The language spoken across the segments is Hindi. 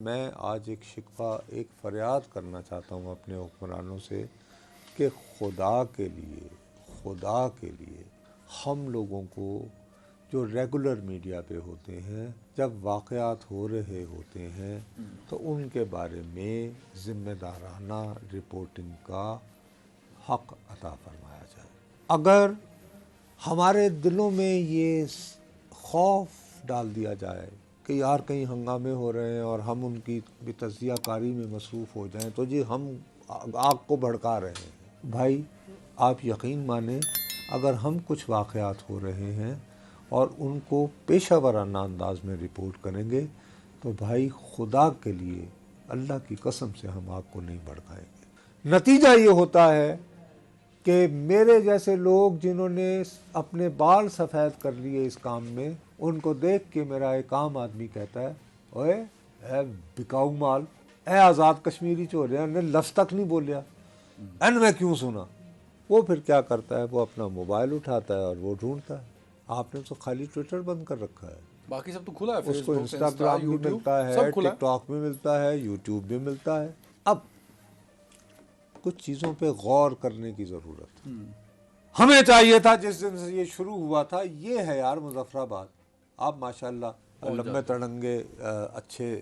मैं आज एक शिकवा, एक फरियाद करना चाहता हूँ अपने हुक्मरानों से कि खुदा के लिए हम लोगों को जो रेगुलर मीडिया पे होते हैं, जब वाक़यात हो रहे होते हैं तो उनके बारे में ज़िम्मेदाराना रिपोर्टिंग का हक़ अता फरमाया जाए। अगर हमारे दिलों में ये खौफ डाल दिया जाए कि यार कहीं हंगामे हो रहे हैं और हम उनकी भी तज़किया कारी में मसरूफ़ हो जाएं तो जी हम आग को भड़का रहे हैं। भाई आप यकीन माने, अगर हम कुछ वाक़यात हो रहे हैं और उनको पेशा वराना अंदाज में रिपोर्ट करेंगे तो भाई खुदा के लिए, अल्लाह की कसम से हम आग को नहीं भड़काएंगे। नतीजा ये होता है कि मेरे जैसे लोग जिन्होंने अपने बाल सफ़ेद कर लिए इस काम में, उनको देख के मेरा एक आम आदमी कहता है, ओए ए बिकाऊ माल, ए आज़ाद कश्मीरी चोरिया ने लफ्ज़ तक नहीं बोलिया, एन मैं क्यों सुना। वो फिर क्या करता है, वो अपना मोबाइल उठाता है और वो ढूंढता है। आपने तो खाली ट्विटर बंद कर रखा है, बाकी सब तो खुला है। उसको इंस्टाग्राम भी मिलता है, टिकटॉक भी मिलता है, यूट्यूब भी मिलता है। अब कुछ चीज़ों पे गौर करने की ज़रूरत है। हमें चाहिए था जिस दिन से ये शुरू हुआ था, ये है यार मुजफ्फराबाद। आप माशाल्लाह लंबे तड़ंगे अच्छे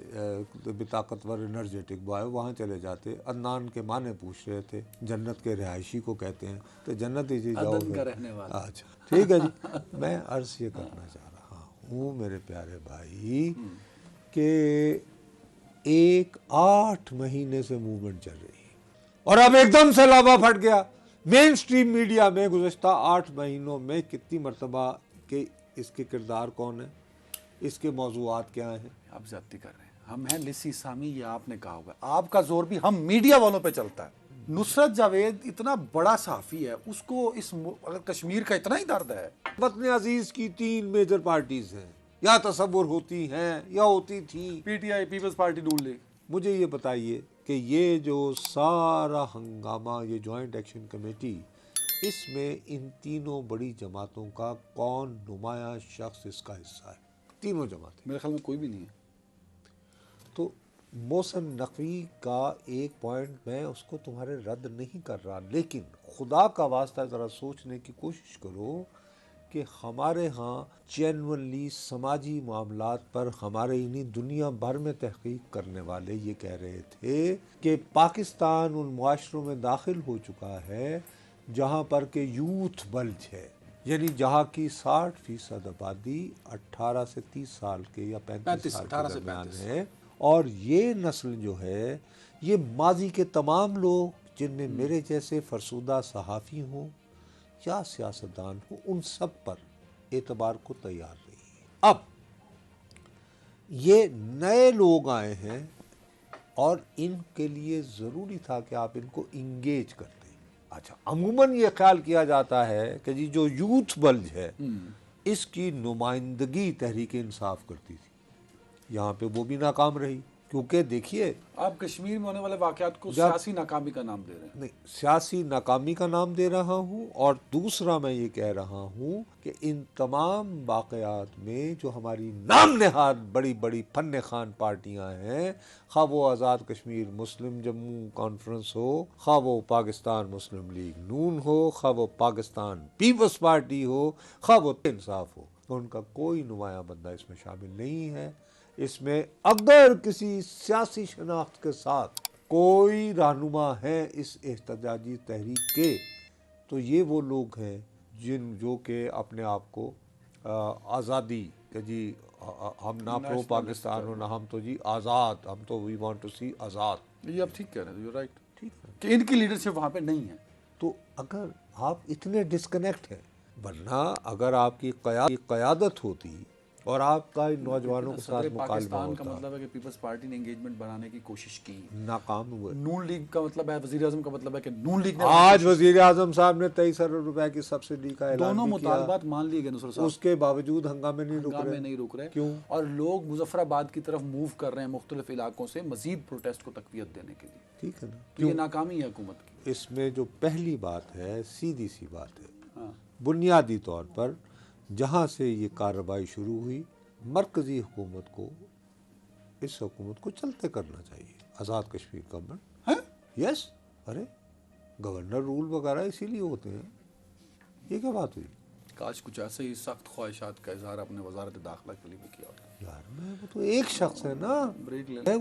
ताकतवर एनर्जेटिक बॉय वहाँ चले जाते। अदनान के माने पूछ रहे थे जन्नत के रिहायशी को कहते हैं, तो जन्नत ही जी जाओ। अच्छा ठीक है जी। मैं अर्ज़ ये करना चाह रहा हूँ मेरे प्यारे भाई कि 8 महीने से मूवमेंट चल रही है और अब एकदम से लावा फट गया। मेन स्ट्रीम मीडिया में गुज़श्ता 8 महीनों में कितनी मरतबा कि इसके किरदार कौन है, इसके मौज़ूआत क्या हैं। आप ज़्यादती कर रहे हैं। हम हैं लिसी सामी, ये आपने कहा होगा। आपका जोर भी हम मीडिया वालों पे चलता है। नुसरत जावेद इतना बड़ा सहाफ़ी है, उसको इस अगर कश्मीर का इतना ही दर्द है। वतन अजीज़ की 3 मेजर पार्टीज़ हैं, या तसव्वुर होती हैं या होती थी। पीटीआई, पीपल्स पार्टी, नून लीग। मुझे ये बताइए कि ये जो सारा हंगामा, ये जॉइंट एक्शन कमेटी, इसमें इन तीनों बड़ी जमातों का कौन नुमाया शख्स इसका हिस्सा है? तीनों जमातें। मेरे ख्याल में कोई भी नहीं है। तो मोहसिन नकवी का एक पॉइंट मैं उसको तुम्हारे रद्द नहीं कर रहा, लेकिन खुदा का वास्ता ज़रा सोचने की कोशिश करो कि हमारे यहाँ जेन्युइनली समाजी मामलात पर हमारे इन्हीं दुनिया भर में तहकीक करने वाले ये कह रहे थे कि पाकिस्तान उन मुआशरों में दाखिल हो चुका है जहाँ पर के यूथ बल्ज है, यानी जहाँ की 60% आबादी 18 से 30 साल के या 35 साल के दरमियान है। और ये नस्ल जो है, ये माजी के तमाम लोग जिनमें मेरे जैसे फरसुदा सहाफ़ी हों या सियासतदान हो, उन सब पर एतबार को तैयार रही है। अब ये नए लोग आए हैं और इनके लिए ज़रूरी था कि आप इनको इंगेज करते। अच्छा, अमूमन ये ख्याल किया जाता है कि जी जो यूथ बल्ज है इसकी नुमाइंदगी तहरीक इंसाफ करती थी, यहाँ पे वो भी नाकाम रही। क्योंकि देखिए, आप कश्मीर में होने वाले वाक़यात को सियासी नाकामी का नाम दे रहे हैं। नहीं, सियासी नाकामी का नाम दे रहा हूँ। और दूसरा मैं ये कह रहा हूँ कि इन तमाम वाक़यात में जो हमारी नाम नहाद बड़ी बड़ी फन खान पार्टियाँ हैं, खा वो आज़ाद कश्मीर मुस्लिम जम्मू कॉन्फ्रेंस हो, खा वो पाकिस्तान मुस्लिम लीग नून हो, खा वो पाकिस्तान पीपल्स पार्टी हो, खा वो इंसाफ हो, तो उनका कोई नुमाया बंदा इसमें शामिल नहीं है। इसमें अगर किसी सियासी शनाख्त के साथ कोई रहनुमा है इस एहतजाजी तहरीक के, तो ये वो लोग हैं जो कि अपने आप को आज़ादी के जी हम ना प्रो पाकिस्तान हो ना हम तो जी आज़ाद, हम तो वी वांट टू सी आज़ाद। ये आप ठीक कह रहे हैं, यू राइट। ठीक है कि इनकी लीडरशिप वहाँ पे नहीं है। तो अगर आप इतने डिस्कनेक्ट हैं, वरना अगर आपकी क़यादत होती और आपका इन नौजवानों के साथ मुकालमा होता। का मतलब है कि पीपल्स पार्टी ने एंगेजमेंट बनाने की कोशिश की, नाकाम हुए। नून लीग का मतलब है, वज़ीर आज़म का मतलब है कि नून लीग ने आज वज़ीर आज़म साहब ने 23 अरब रुपए की सब्सिडी का ऐलान दोनों भी मुतालबात मान लिए गए नुसरत साहब, उसके बावजूद हंगामे नहीं रुक रहे। क्यों? और लोग मुजफ्फराबाद की तरफ मूव कर रहे हैं मुख्तलिफ इलाकों से मजीद प्रोटेस्ट को तकवीत देने के लिए। ठीक है ना, तो ये नाकामी है हुकूमत की। इसमें जो पहली बात है, सीधी सी बात है, बुनियादी तौर पर जहाँ से ये कार्रवाई शुरू हुई, मरकज़ी हुकूमत को इस हुकूमत को चलते करना चाहिए। आज़ाद कश्मीर गवर्नमेंट हैं? यस, अरे गवर्नर रूल वगैरह इसीलिए होते हैं। ये क्या बात हुई काश कुछ ऐसे ही सख्त ख्वाहिशात का इजहार अपने वजारत दाखिला के लिए भी किया होता। यार? मैं वो तो एक शख्स है ना, ब्रेक ले मैं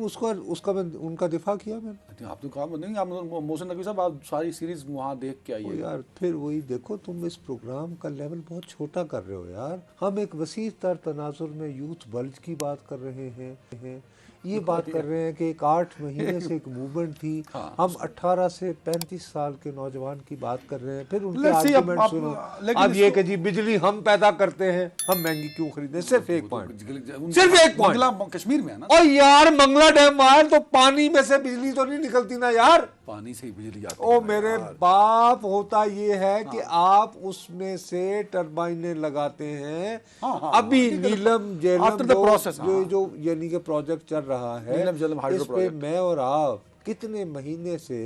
उसका मैं उनका दिफा किया मैंने। आपने कहा नहीं, आप मोहसिन नकवी साहब आप सारी सीरीज वहाँ देख के ओ आइए। यार फिर वही देखो, तुम इस प्रोग्राम का लेवल बहुत छोटा कर रहे हो यार। हम एक वसी तर तनाजुर में यूथ बल्ज की बात कर रहे हैं, ये बात कर रहे हैं कि एक 8 महीने से एक मूवमेंट थी। हाँ, हम 18 से 35 साल के नौजवान की बात कर रहे हैं, फिर उनके Let's see, आर्गुमेंट अब सुनो। लेकिन अब ये इसको- कि जी बिजली हम पैदा करते हैं, हम महंगी क्यों खरीदें? सिर्फ एक पॉइंट, सिर्फ सिर्फ एक पॉइंट। मंगला कश्मीर में है ना, और यार मंगला डैम आए तो पानी में से बिजली तो नहीं निकलती ना यार। पानी से ही बिजली आती ओ है मेरे यार। बाप, होता ये है कि आप उसमें से टरबाइनें लगाते हैं। हाँ, अभी ठीक है, नीलम जेलम after the process, जो यानी कि प्रोजेक्ट चल रहा है, नीलम जेलम हाइड्रो इस पे प्रोजेक्ट। मैं और आप कितने महीने से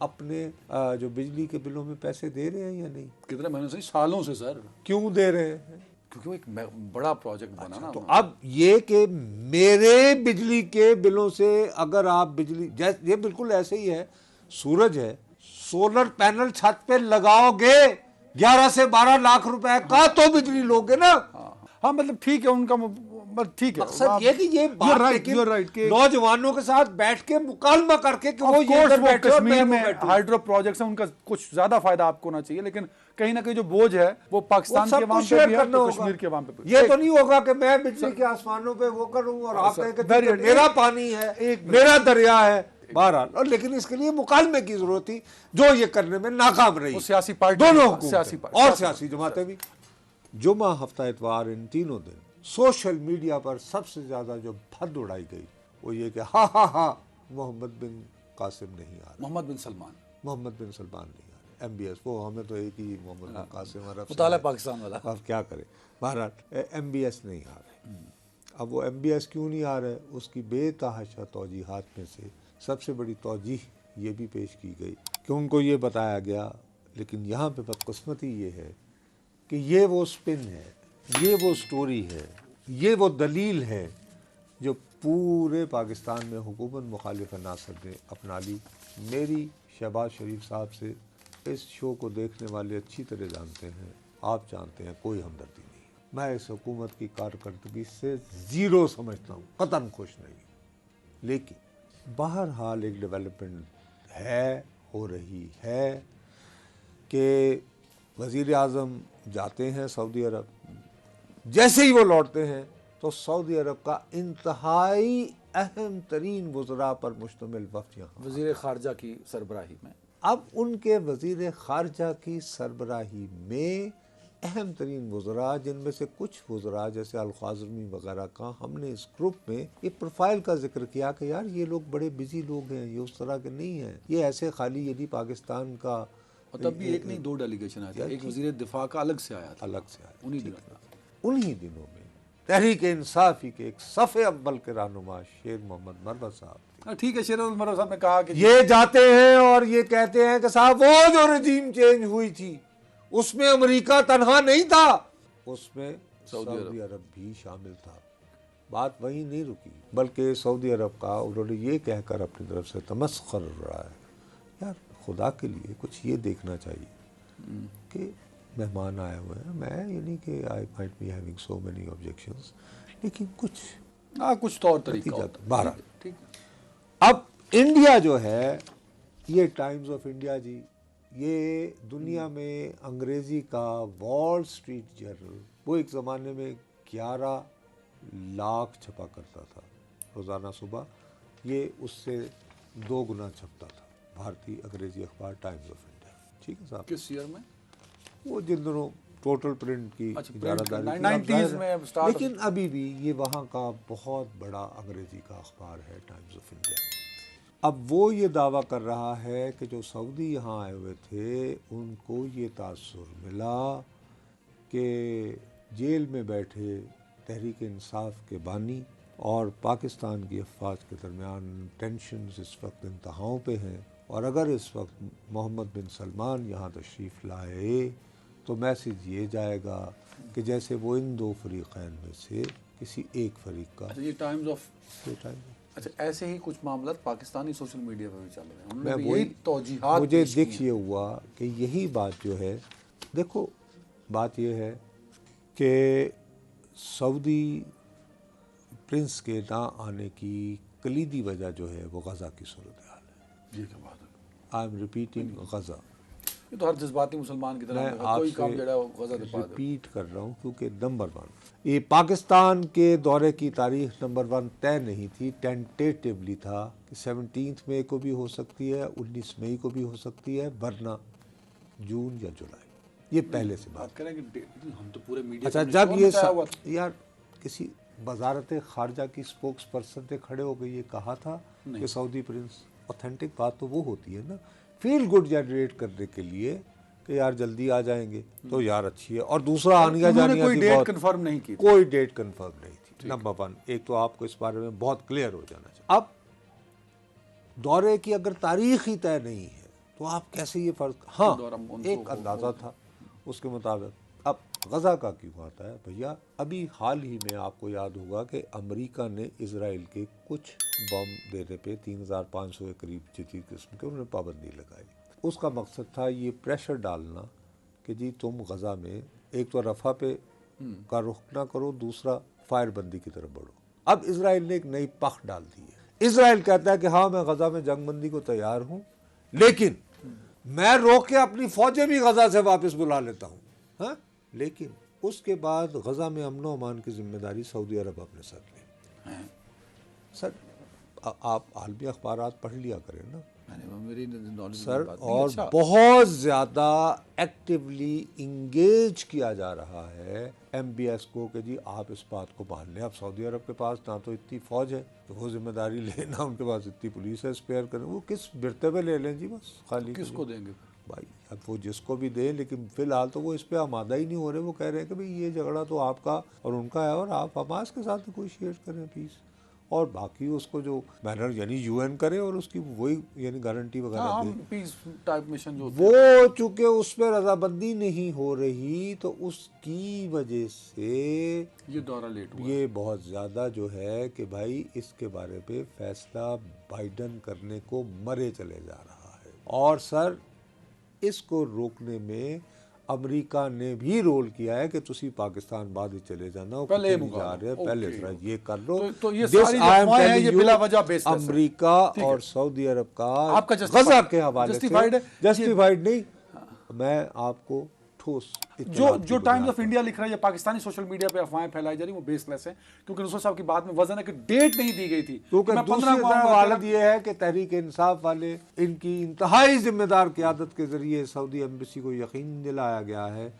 अपने जो बिजली के बिलों में पैसे दे रहे हैं या नहीं? कितने महीनों से, सालों से सर, क्यों दे रहे हैं? क्योंकि वो एक बड़ा प्रोजेक्ट बना ना। तो अब ये कि मेरे बिजली के बिलों से अगर आप बिजली, ये बिल्कुल ऐसे ही है, सूरज है, सोलर पैनल छत पे लगाओगे 11 से 12 लाख रुपए का तो बिजली लोगे ना। हाँ मतलब ठीक है उनका, ठीक है। मकसद ये कि ये बात लेकिन राइट कि नौजवानों के साथ बैठ के मुकालमा करके कि वो Of ये course, इधर वो बैठे और मैं कश्मीर वो में बैठूं। हाइड्रो प्रोजेक्ट्स हैं, उनका कुछ ज्यादा फायदा आपको होना चाहिए, लेकिन कहीं ना कहीं जो बोझ है वो वो पाकिस्तान के सबको अवाम पे शेयर भी है, करना तो होगा। कश्मीर के अवाम पे भी। ये तो नहीं होगा कि मैं बिजली के आसमानों पे वो करूं और आप कहें कि very ठीक है, good। मेरा पानी है, एक मिनट। मेरा दरिया है। बहरहाल, और लेकिन इसके लिए मुकालमे की जरूरत थी, जो ये करने में नाकाम रही। वो सियासी पार्टी, दोनों हुकूमतें सियासी पार्टी और सियासी जमातें भी। जुमा, हफ्ता, इतवार, इन तीनों दिन सोशल मीडिया पर सबसे ज्यादा जो भद उड़ाई गई वो ये कि हा मोहम्मद बिन कासिम नहीं आ रहे, मोहम्मद बिन सलमान, मोहम्मद बिन सलमान नहीं आ रहे, MBS। वो हमें तो एक ही मोहम्मद बिन कासिम अरब से मुताला है। पाकिस्तान वाला। अब क्या करें, बहरहाल MBS नहीं आ रहे। अब वो MBS क्यों नहीं आ रहे, उसकी बेतहाशा तौजीहात में से सबसे बड़ी तौजीह ये भी पेश की गई कि उनको ये बताया गया, लेकिन यहाँ पे बदकिस्मती ये है कि ये वो स्पिन है, ये वो स्टोरी है, ये वो दलील है जो पूरे पाकिस्तान में हुकूमत मुखालिफ नासर ने अपना ली। मेरी शहबाज शरीफ साहब से इस शो को देखने वाले अच्छी तरह जानते हैं, आप जानते हैं, कोई हमदर्दी नहीं। मैं इस हुकूमत की कारकर्दगी से ज़ीरो समझता हूँ, कतन खुश नहीं। लेकिन बहरहाल एक डेवलपमेंट है, हो रही है कि वज़ीर आज़म जाते हैं सऊदी अरब, जैसे ही वो लौटते हैं तो सऊदी अरब का इंतहाई अहम तरीन वज़रा पर मुश्तमिल वफ़द यहाँ, वज़ीर ख़ारजा की सरबराही में। अब उनके वज़ीर ख़ारजा की सरबराही में अहम तरीन वज़रा, जिनमें से कुछ वज़रा जैसे अल-ख़ाज़मी वगैरह का हमने इस ग्रुप में एक प्रोफाइल का जिक्र किया कि यार ये लोग बड़े बिजी लोग हैं, ये उस तरह के नहीं हैं, ये ऐसे खाली यदि पाकिस्तान का। और तब भी एक नहीं दो डेलीगेशन आया था, एक वज़ीर दिफा का अलग से आया था, अलग से आया। उन्हीं दिनों में। उन्हीं दिनों में तहरीक इंसाफी के एक सफ़े अव्वल के रहनुमा शेर मोहम्मद मरवत साहब, ठीक है, शेर मरवत साहब ने कहा कि ये जाते हैं और ये कहते हैं कि साहब वो जो रजीम चेंज हुई थी उसमें अमेरिका तनहा नहीं था, उसमें सऊदी अरब भी शामिल था। बात वहीं नहीं रुकी, बल्कि सऊदी अरब का उन्होंने ये कहकर अपनी तरफ से तमस्खुर रहा है। यार खुदा के लिए कुछ ये देखना चाहिए कि मेहमान आए हुए हैं, मैं यानी कि I might be having so many objections, लेकिन कुछ तौर तरीका नतीजा होता है। बारह। ठीक है। अब इंडिया जो है, ये टाइम्स ऑफ इंडिया जी, ये दुनिया में अंग्रेज़ी का वॉल स्ट्रीट जर्नल, वो एक ज़माने में 11 लाख छपा करता था रोज़ाना सुबह, ये उससे 2 गुना छपता था, भारतीय अंग्रेज़ी अखबार टाइम्स ऑफ इंडिया। ठीक है साहब, किस ईयर में? वो जिन दिनों टोटल प्रिंट की अच्छा, इजारादारी थी, 90s में स्टार्ट, लेकिन अभी भी ये वहाँ का बहुत बड़ा अंग्रेज़ी का अखबार है टाइम्स ऑफ इंडिया। अब वो ये दावा कर रहा है कि जो सऊदी यहाँ आए हुए थे उनको ये तासुर मिला कि जेल में बैठे तहरीक इंसाफ के बानी और पाकिस्तान की अफवाज के दरमियान टेंशन्स इस वक्त इंतहाओं पे हैं, और अगर इस वक्त मोहम्मद बिन सलमान यहाँ तशरीफ़ लाए तो मैसेज ये जाएगा कि जैसे वो इन 2 फरीक़ैन में से किसी एक फरीक का। अच्छा, ये टाइम्स ऑफ, ये टाइम अच्छा, ऐसे ही कुछ मामला पाकिस्तानी सोशल मीडिया पर भी चल रहे हैं। मैं उन्होंने भी वही यही तौजीहात मुझे पेश की दिख हैं। ये हुआ कि यही बात जो है, देखो बात ये है कि सऊदी प्रिंस के ना आने की कलीदी वजह जो है वो गज़ा की सूरत हाल है। ये क्या बात है? आई एम रिपीटिंग गज़ा। ये तो हर जज्बाती मुसलमान की तरह मैं है, कोई काम आपसे जड़ा वो गज़ा दे पा दे। रिपीट कर रहा हूँ क्योंकि नंबर 1 ये पाकिस्तान के दौरे की तारीख नंबर 1 तय नहीं थी, टेंटेटिवली था कि 17 मई को भी हो सकती है, 19 मई को भी हो सकती है, वरना जून या जुलाई। ये पहले से बात। बात करें कि हम तो पूरे मीडिया अच्छा, को जब निचोड़ ये मचाया हुआ था। यार किसी वजारत खारजा की स्पोक्स पर्सन ने खड़े हो गए ये कहा था कि सऊदी प्रिंस, ऑथेंटिक बात तो वो होती है ना, फील गुड जनरेट करने के लिए कि यार जल्दी आ जाएंगे तो यार अच्छी है, और दूसरा आनिया उन्होंने जानिया कोई थी डेट बहुत, कंफर्म नहीं की थी। कोई डेट कंफर्म नहीं थी। नंबर 1, एक तो आपको इस बारे में बहुत क्लियर हो जाना चाहिए। अब दौरे की अगर तारीख ही तय नहीं है तो आप कैसे ये फर्ज, हाँ एक अंदाजा था उसके मुताबिक। अब गज़ा का क्यों आता है भैया, अभी हाल ही में आपको याद होगा कि अमेरिका ने इजराइल के कुछ बम देने पे 3500 के करीब जितनी किस्म के उन्होंने पाबंदी लगाई। उसका मकसद था ये प्रेशर डालना कि जी तुम गज़ा में एक तो रफ़ा पे का रुख ना करो, दूसरा फायरबंदी की तरफ बढ़ो। अब इजराइल ने एक नई पख डाल दी है। इजराइल कहता है कि हाँ मैं गज़ा में जंगबंदी को तैयार हूँ, लेकिन मैं रोक के अपनी फौजें भी गज़ा से वापस बुला लेता हूँ। हाँ, लेकिन उसके बाद गज़ा में अमन अमान की जिम्मेदारी सऊदी अरब अपने सर ली। सर आप आलमी अखबारात पढ़ लिया करें ना मेरी नॉलेज सर, बात नहीं। और अच्छा, बहुत ज़्यादा एक्टिवली इंगेज किया जा रहा है MBS को कि जी आप इस बात को मान लें। अब सऊदी अरब के पास ना तो इतनी फ़ौज है तो वो जिम्मेदारी लेना, उनके पास इतनी पुलिस है स्पेयर करें, वो किस बिरते पे ले लें जी, बस खाली किसको देंगे? भाई अब वो जिसको भी दे, लेकिन फिलहाल तो वो इस पे आमादा ही नहीं हो रहे। वो कह रहे हैं कि भाई ये झगड़ा तो आपका और उनका है और आप हमास के साथ नेगोशिएट करें पीस, और बाकी उसको जो मैनर यानी UN करे और उसकी वही यानी गारंटी वगैरह दे। पीस टाइप मिशन जो वो चूंकि उसमें रजाबंदी नहीं हो रही तो उसकी वजह से ये दौरा लेट हुआ। ये बहुत ज़्यादा जो है कि भाई इसके बारे पे फैसला बाइडन करने को मरे चले जा रहा है। और सर इसको रोकने में अमेरिका ने भी रोल किया है कि तुसी पाकिस्तान बाद ही चले जाना, पहले नहीं जा रहे, पहले जरा ये कर लो। तो ये This सारी I am अफवाहें हैं, telling ये you, बिला वजह बेस्ड है सर। अमेरिका और सऊदी अरब का आपका गज़ा के हवाले से justified है? जस्टिफाइड नहीं, मैं आपको ठोस जो टाइम्स ऑफ इंडिया लिख रहा है, ये पाकिस्तानी सोशल मीडिया पे अफवाहें फैलाई जा रही वो बेसलेस है, क्योंकि नुसरत साहब की बात में वजन है कि डेट नहीं दी गई थी। क्योंकि मैं 15 दूसरी को तरफ आऊंगा, हालत ये है कि तहरीक इंसाफ वाले इनकी इंतहाई जिम्मेदार क़यादत के जरिए सऊदी एम्बेसी को यकीन दिलाया गया है